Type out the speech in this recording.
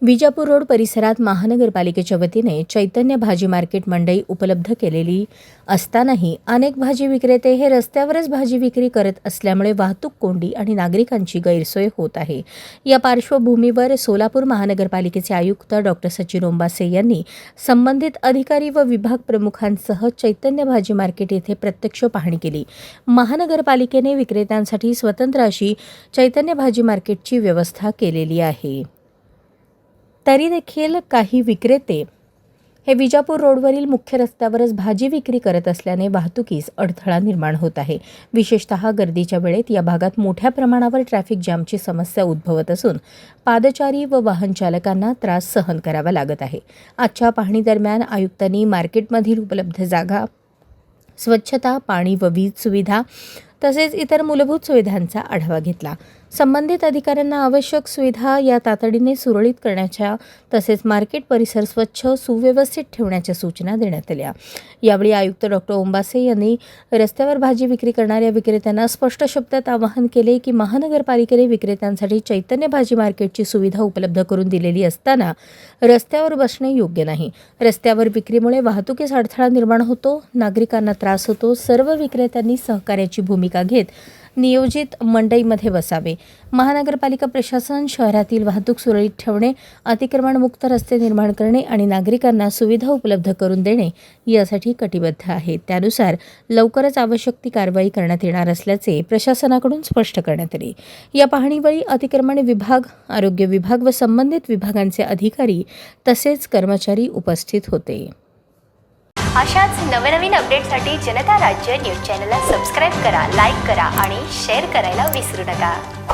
Vijapur road परिसरात महानगरपालिकेच्या वतीने चैतन्य भाजी मार्केट मंडई उपलब्ध केलेली असतानाही अनेक भाजी विक्रेते हे रस्त्यावरच भाजी विक्री करत असल्यामुळे वाहतूक कोंडी आणि नागरिकांची गैरसोय होत आहे। या पार्श्वभूमीवर सोलापूर महानगरपालिकेचे आयुक्त डॉक्टर सचिन ओंबासे यांनी संबंधित अधिकारी व विभाग प्रमुखांसह चैतन्य भाजी मार्केट येथे प्रत्यक्ष पाहणी केली। महानगरपालिकेने विक्रेत्यांसाठी स्वतंत्र अशी चैतन्य भाजी मार्केटची व्यवस्था केलेली आहे। तरी देखील काही विक्रेते हे विजापूर रोडवरील मुख्य रस्त्यावरच भाजी विक्री करत असल्याने वाहतुकीस अडथळा निर्माण होत आहे। विशेषतः गर्दीच्या वेळेत या भागात मोठ्या प्रमाणावर ट्रॅफिक जॅमची समस्या उद्भवत असून पादचारी व वाहन चालकांना त्रास सहन करावा लागत आहे। आजच्या पाहणी दरम्यान आयुक्तांनी मार्केटमधील उपलब्ध जागा, स्वच्छता, पाणी व वीज सुविधा तसेच इतर मूलभूत सुविधांचा आढावा घेतला। संबंधित अधिकाऱ्यांना आवश्यक सुविधा या तातडीने सुरळीत करण्याच्या तसेच मार्केट परिसर स्वच्छ सुव्यवस्थित ठेवण्याच्या सूचना देण्यात आल्या। यावेळी आयुक्त डॉक्टर ओंबासे यांनी रस्त्यावर भाजी विक्री करणाऱ्या विक्रेत्यांना स्पष्ट शब्दात आवाहन केले की महानगरपालिकेने विक्रेत्यांसाठी चैतन्य भाजी मार्केटची सुविधा उपलब्ध करून दिलेली असताना रस्त्यावर बसणे योग्य नाही। रस्त्यावर विक्रीमुळे वाहतुकीस अडथळा निर्माण होतो, नागरिकांना त्रास होतो। सर्व विक्रेत्यांनी सहकार्याची भूमिका घेत नियोजित मंडईमध्ये बसावे। महानगरपालिका प्रशासन शहरातील वाहतूक सुरळीत ठेवणे, अतिक्रमणमुक्त रस्ते निर्माण करणे आणि नागरिकांना सुविधा उपलब्ध करून देणे यासाठी कटिबद्ध आहे। त्यानुसार लवकरच आवश्यक ती कारवाई करण्यात येणार असल्याचे प्रशासनाकडून स्पष्ट करण्यात आले। या पाहणीवेळी अतिक्रमण विभाग, आरोग्य विभाग व संबंधित विभागांचे अधिकारी तसेच कर्मचारी उपस्थित होते। अशाच नवनवीन अपडेटसाठी जनता राज्य न्यूज चॅनलला सबस्क्राईब करा, लाईक करा आणि शेअर करायला विसरू नका।